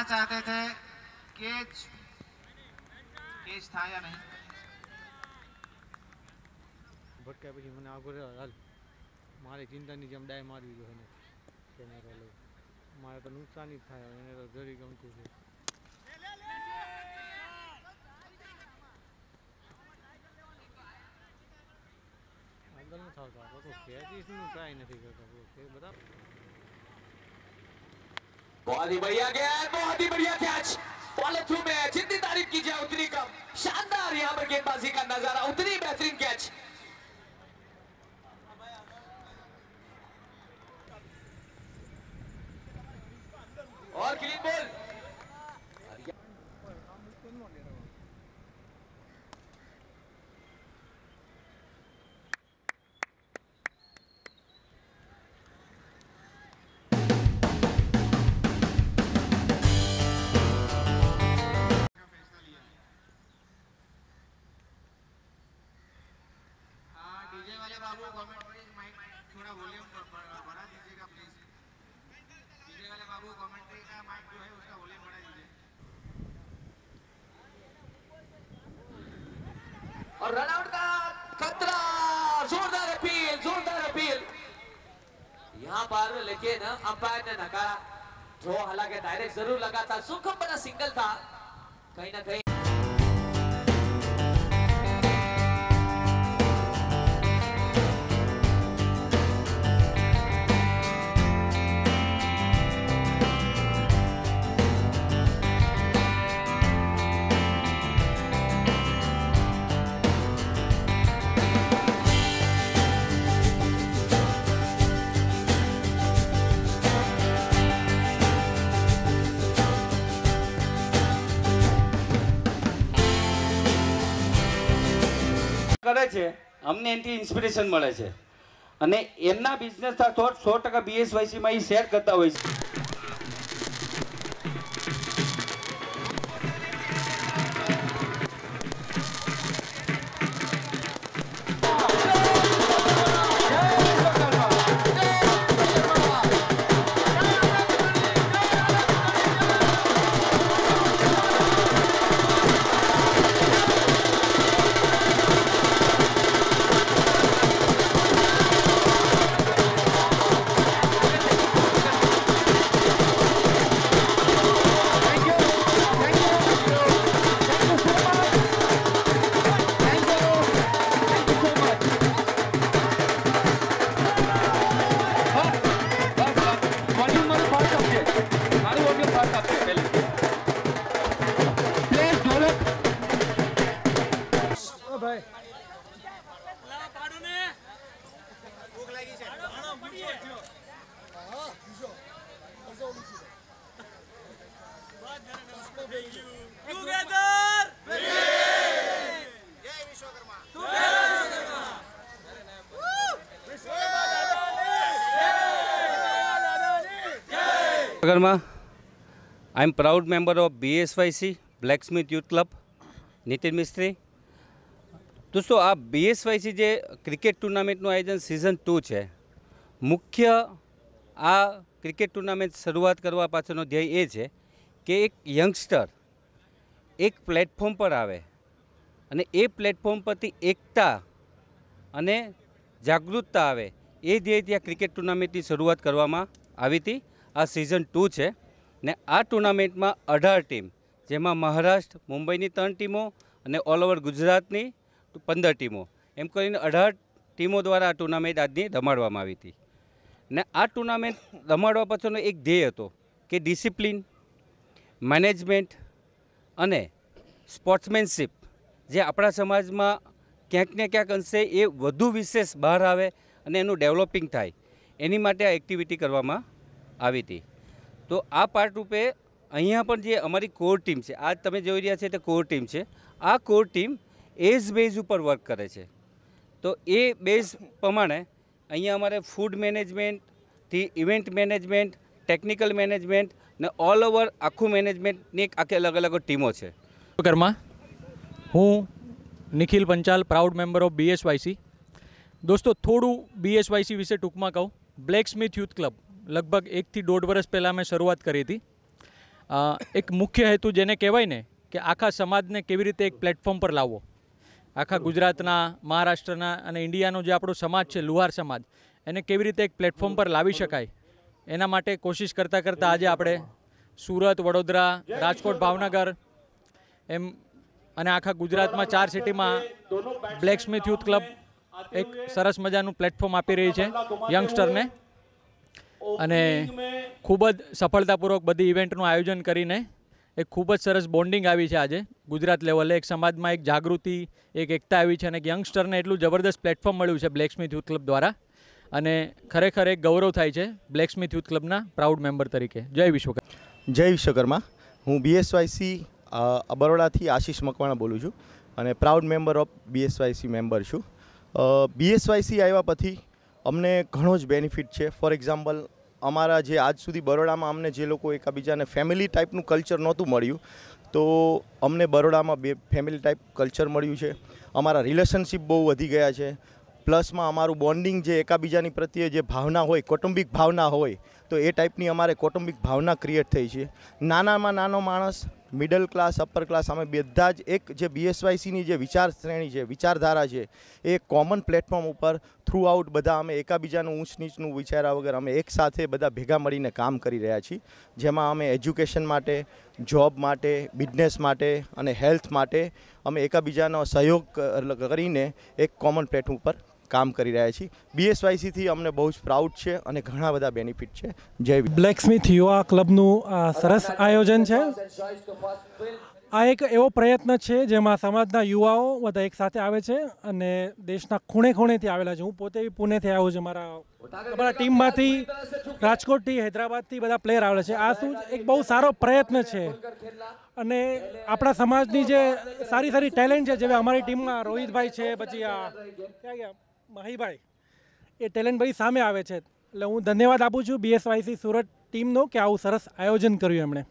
चाहते थे कैच था या नहीं। ભટકા પછી મને આગળ હાલ મારે ચિંતાની જેમ ડાય મારવી જોઈએ ને કેમેરો લઈ મારે તો નુકસાન જ થાય એને તો જરી ગમતું છે આગળ ન થતો તો ખેંચીશનું ટ્રાય નથી કરતો બધા बहुत ही बढ़िया गया, बहुत ही बढ़िया कैच। फॉलो थ्रू में जितनी तारीफ की जाए उतनी कम। शानदार यहाँ पर गेंदबाजी का नजारा, उतनी बेहतरीन कैच। और क्लीन बॉल। डीजे वाले बाबू कमेंट्री माइक थोड़ा वॉल्यूम बढ़ा दीजिएगा प्लीज। डीजे वाले बाबू कमेंट्री का माइक जो है उसका वॉल्यूम बढ़ा दीजिए। और रनआउट का खतरा, जोरदार अपील, जोरदार अपील यहाँ पर, लेकिन अंपायर ने नकारा। थ्रो हालांकि डायरेक्ट जरूर लगा था, सुखम बना सिंगल था कहीं ना कहीं। કરે છે અમને એનાથી ઇન્સ્પિરેશન મળે છે અને એમના બિઝનેસના થોટ 100% BSYC માં એ શેર કરતા હોય છે। Karma, I am proud member of BSYC Blacksmith Youth Club, Nitin मिस्त्री। दोस्तों आ BSYC જે ક્રિકેટ ટુર્નામેન્ટનું આયોજન સિઝન 2 છે। મુખ્ય આ ક્રિકેટ ટુર્નામેન્ટ શરૂઆત કરવા પાછળનો ધ્યેય એ છે કે એક યંગસ્ટર એક પ્લેટફોર્મ પર આવે અને એ પ્લેટફોર્મ પરથી એકતા અને જાગૃતતા આવે એ ધ્યેયથી આ ક્રિકેટ ટુર્નામેન્ટની શરૂઆત કરવામાં આવી હતી। આ સિઝન 2 છે ને આ ટુર્નામેન્ટમાં 18 ટીમ, જેમાં મહારાષ્ટ્ર, મુંબઈની 3 ટીમો અને ઓલ ઓવર ગુજરાતની 15 ટીમો, એમ કરીને 18 ટીમો દ્વારા આ ટુર્નામેન્ટ આજની રમાડવામાં આવી હતી। ને આ ટુર્નામેન્ટ રમાડવા પાછળનો એક ધ્યેય હતો કે ડિસિપ્લિન, મેનેજમેન્ટ અને સ્પોર્ટ્સમેનશિપ જે આપણા સમાજમાં ક્યાંક ને ક્યાંક અંશે એ વધુ વિશેષ બહાર આવે અને એનું ડેવલપિંગ થાય, એની માટે આ એક્ટિવિટી કરવામાં આવી હતી। તો આ પાર્ટ રૂપે અહીંયા પણ જે અમારી કોર ટીમ છે, આજ તમે જોઈ રહ્યા છે તે કોર ટીમ છે, આ કોર ટીમ એજ બેઝ ઉપર વર્ક કરે છે। તો એ બેઝ પ્રમાણે અહીંયા અમારે ફૂડ મેનેજમેન્ટથી ઇવેન્ટ મેનેજમેન્ટ, ટેકનિકલ મેનેજમેન્ટ ને ઓલ ઓવર આખું મેનેજમેન્ટની એક આખી અલગ અલગ ટીમો છે। કર્મા, હું Nikhil Panchal, proud member of BSYC। દોસ્તો થોડું BSYC વિશે ટૂંકમાં કહું। બ્લેકસ્મિથ યુથ ક્લબ લગભગ 1 થી 1.5 વર્ષ પહેલાં મેં શરૂઆત કરી હતી એક મુખ્ય હેતુ જેને કહેવાય ને કે આખા સમાજને કેવી રીતે એક પ્લેટફોર્મ પર લાવવો, આખા ગુજરાતના, મહારાષ્ટ્રના અને ઇન્ડિયાનો જે આપણો સમાજ છે, લુહાર સમાજ, એને કેવી રીતે એક પ્લેટફોર્મ પર લાવી શકાય, એના માટે કોશિશ કરતાં કરતાં આજે આપણે સુરત, વડોદરા, રાજકોટ, ભાવનગર એમ અને આખા ગુજરાતમાં 4 સિટીમાં બ્લેકસ્મિથ યુથ ક્લબ એક સરસ મજાનું પ્લેટફોર્મ આપી રહી છે યંગસ્ટરને, અને ખૂબ જ સફળતાપૂર્વક બધી ઇવેન્ટનું આયોજન કરીને એક ખૂબ જ સરસ બોન્ડિંગ આવી છે આજે ગુજરાત લેવલે, એક સમાજમાં એક જાગૃતિ, એક એકતા આવી છે અને એક યંગસ્ટરને એટલું જબરદસ્ત પ્લેટફોર્મ મળ્યું છે બ્લેકસ્મિથ યુથ ક્લબ દ્વારા, અને ખરેખર એક ગૌરવ થાય છે બ્લેકસ્મિથ યુથ ક્લબના પ્રાઉડ મેમ્બર તરીકે. જય વિશ્વકર્મા. જય વિશ્વકર્મા. હું BSYC બરોડાથી આશીષ મકવાણા બોલું છું અને proud member of BSYC member છું. BSYC આવ્યા પછી અમને ઘણો જ બેનિફિટ છે. ફોર એક્ઝામ્પલ, અમારા જે આજ સુધી બરોડામાં અમને જે લોકો એકબીજાને ફેમિલી ટાઈપનું કલ્ચર નહોતું મળ્યું, તો અમને બરોડામાં ફેમિલી ટાઈપ કલ્ચર મળ્યું છે. અમારા રિલેશનશિપ બહુ વધી ગયા છે. પ્લસમાં અમારું બોન્ડિંગ જે એકબીજાની પ્રત્યે જે ભાવના હોય, કૌટુંબિક ભાવના હોય, તો એ ટાઈપની અમારે કૌટુંબિક ભાવના ક્રિએટ થઈ છે. નાનામાં નાનો માણસ, મિડલ ક્લાસ, અપર ક્લાસ, અમે બધા જ એક જે BSYCની જે વિચાર શ્રેણી છે, વિચારધારા છે, એ કોમન પ્લેટફોર્મ ઉપર થ્રુ આઉટ બધા અમે એકબીજાનું ઊંચ નીચનું વિચાર્યા વગર અમે એકસાથે બધા ભેગા મળીને કામ કરી રહ્યા છીએ. જેમાં અમે એજ્યુકેશન માટે, જોબ માટે, બિઝનેસ માટે અને હેલ્થ માટે અમે એકબીજાનો સહયોગ કરીને એક કોમન પ્લેટફોર્મ ઉપર કામ કરી રહ્યા છીએ. BSYC થી અમને બહુ જ પ્રાઉડ છે અને ઘણા બધા બેનિફિટ છે. જય બ્લેકસ્મિથ યુવા ક્લબનું સરસ આયોજન છે. આ એક એવો પ્રયત્ન છે જેમાં સમાજના યુવાઓ બધા એક સાથે આવે છે અને દેશના ખૂણે ખૂણેથી આવેલા છે. હું પોતે પુણેથી આવ્યો છું. અમારા ટીમમાંથી રાજકોટથી, હૈદરાબાદથી બધા પ્લેયર આવેલા છે. આ શું એક બહુ સારો પ્રયત્ન છે અને આપણા સમાજની જે સારી સારી ટેલેન્ટ છે, જેવી અમારી ટીમમાં રોહિતભાઈ છે, પછી ક્યાં ગયા માહીભાઈ, એ ટેલેન્ટ બધી સામે આવે છે. એટલે હું ધન્યવાદ આપું છું BSYC સુરત ટીમનો કે આવું સરસ આયોજન કર્યું એમણે.